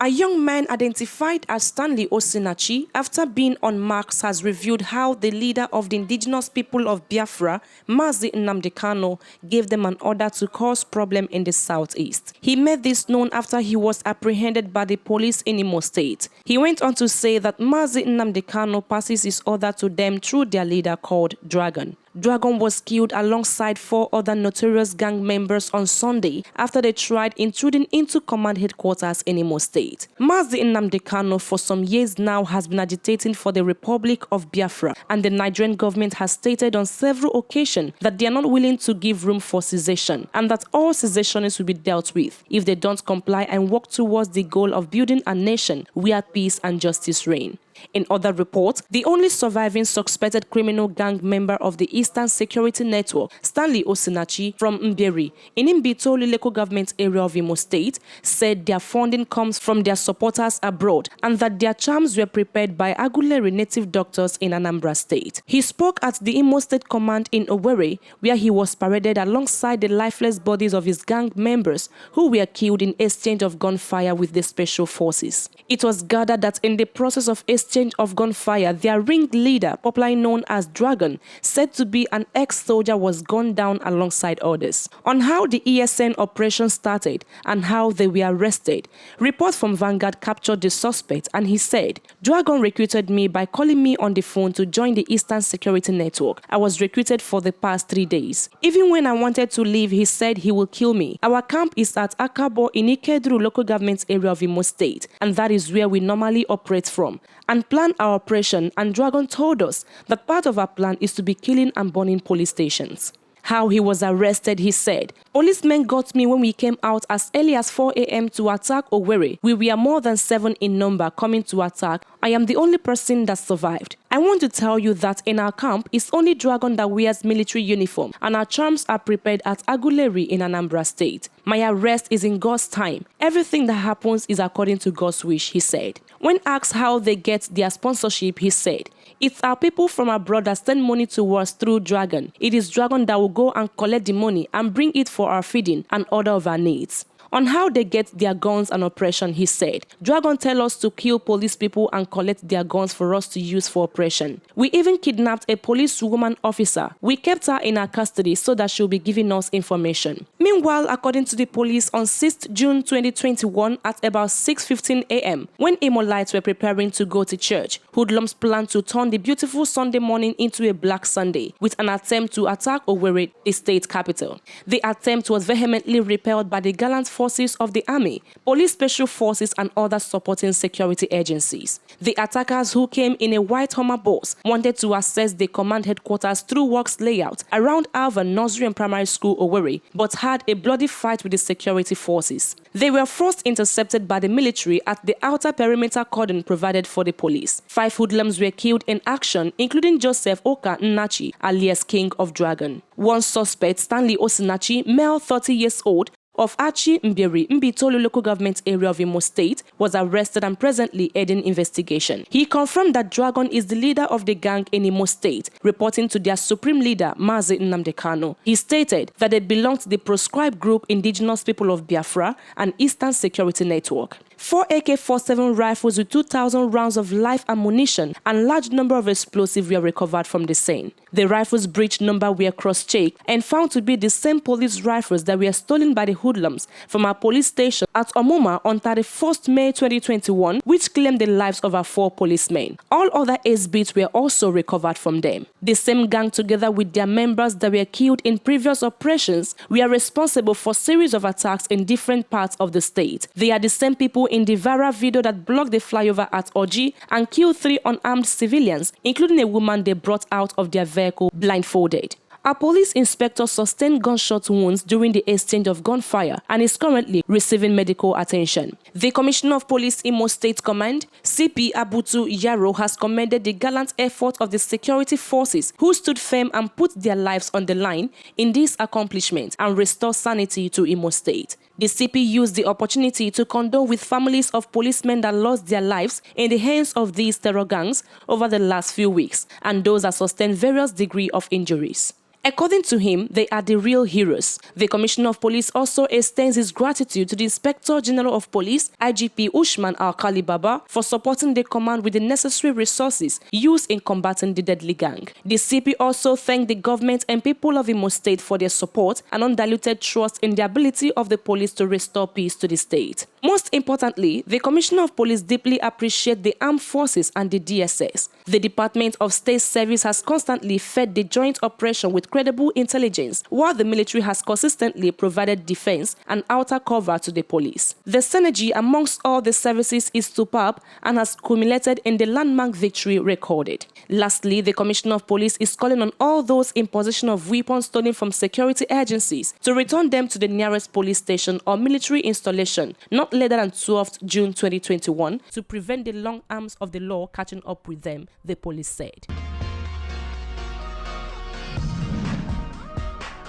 A young man identified as Stanley Osinachi, after being unmarked, has revealed how the leader of the indigenous people of Biafra, Mazi Nnamdi Kanu, gave them an order to cause problem in the southeast. He made this known after he was apprehended by the police in Imo State. He went on to say that Mazi Nnamdi Kanu passes his order to them through their leader called Dragon. Dragon was killed alongside 4 other notorious gang members on Sunday after they tried intruding into command headquarters in Imo State. Mazi Nnamdi Kanu for some years now has been agitating for the Republic of Biafra, and the Nigerian government has stated on several occasions that they are not willing to give room for secession and that all secessionists will be dealt with if they don't comply and work towards the goal of building a nation where peace and justice reign. In other reports, the only surviving suspected criminal gang member of the Eastern Security Network, Stanley Osinachi from Mberi, in Mbitoli local government area of Imo State, said their funding comes from their supporters abroad and that their charms were prepared by Aguleri native doctors in Anambra State. He spoke at the Imo State Command in Owerri, where he was paraded alongside the lifeless bodies of his gang members who were killed in exchange of gunfire with the special forces. It was gathered that in the process of exchange of gunfire, their ringleader, popularly known as Dragon, said to be an ex-soldier, was gunned down alongside others. On how the ESN operation started and how they were arrested, reports from Vanguard captured the suspect, and he said, "Dragon recruited me by calling me on the phone to join the Eastern Security Network. I was recruited for the past 3 days. Even when I wanted to leave, he said he will kill me. Our camp is at Akabo in Ikedru local government area of Imo State, and that is where we normally operate from and plan our operation, and Dragon told us that part of our plan is to be killing and burning police stations." How he was arrested, he said, "Policemen got me when we came out as early as 4 a.m. to attack Owerri. We were more than 7 in number coming to attack. I am the only person that survived. I want to tell you that in our camp, it's only Dragon that wears military uniform, and our charms are prepared at Aguleri in Anambra State. My arrest is in God's time. Everything that happens is according to God's wish," he said. When asked how they get their sponsorship, he said, "It's our people from abroad that send money to us through Dragon. It is Dragon that will go and collect the money and bring it for our feeding and other of our needs." On how they get their guns and operation, he said, "Dragon tell us to kill police people and collect their guns for us to use for operation. We even kidnapped a police woman officer. We kept her in our custody so that she'll be giving us information." Meanwhile, according to the police, on 6th June 2021 at about 6:15 a.m., when Imolites were preparing to go to church, hoodlums planned to turn the beautiful Sunday morning into a Black Sunday with an attempt to attack Owerri, the state capital. The attempt was vehemently repelled by the gallant forces of the army, police special forces, and other supporting security agencies. The attackers, who came in a white Hummer bus, wanted to access the command headquarters through works layout around Alvan Nursery and Primary School, Owerri, but had a bloody fight with the security forces. They were first intercepted by the military at the outer perimeter cordon provided for the police. 5 hoodlums were killed in action, including Joseph Oka Nnachi, alias King of Dragon. One suspect, Stanley Osinachi, male 30 years old, of Achi Mberi, Mbitoli local government area of Imo State, was arrested and presently heading investigation. He confirmed that Dragon is the leader of the gang in Imo State, reporting to their supreme leader, Mazi Nnamdi Kanu. He stated that they belong to the proscribed group Indigenous People of Biafra and Eastern Security Network. 4 AK-47 rifles with 2,000 rounds of live ammunition and large number of explosives were recovered from the scene. The rifles' breech number were cross-checked and found to be the same police rifles that were stolen by the hoodlums from a police station at Omuma on 31st May 2021, which claimed the lives of our 4 policemen. All other exhibits were also recovered from them. The same gang, together with their members that were killed in previous operations, were responsible for a series of attacks in different parts of the state. They are the same people in the viral video that blocked the flyover at Oji and killed 3 unarmed civilians, including a woman they brought out of their vehicle blindfolded. A police inspector sustained gunshot wounds during the exchange of gunfire and is currently receiving medical attention. The Commissioner of Police Imo State Command, CP Abutu Yaro, has commended the gallant effort of the security forces who stood firm and put their lives on the line in this accomplishment and restore sanity to Imo State. The CP used the opportunity to condole with families of policemen that lost their lives in the hands of these terror gangs over the last few weeks and those that sustained various degrees of injuries. According to him, they are the real heroes. The Commissioner of Police also extends his gratitude to the Inspector General of Police, IGP Usman Alkali Baba, for supporting the command with the necessary resources used in combating the deadly gang. The CP also thanked the government and people of Imo State for their support and undiluted trust in the ability of the police to restore peace to the state. Most importantly, the Commissioner of Police deeply appreciates the armed forces and the DSS. The Department of State Service has constantly fed the joint operation with credible intelligence, while the military has consistently provided defense and outer cover to the police. The synergy amongst all the services is superb and has culminated in the landmark victory recorded. Lastly, the Commissioner of Police is calling on all those in possession of weapons stolen from security agencies to return them to the nearest police station or military installation, not later than 12th June 2021, to prevent the long arms of the law catching up with them, the police said.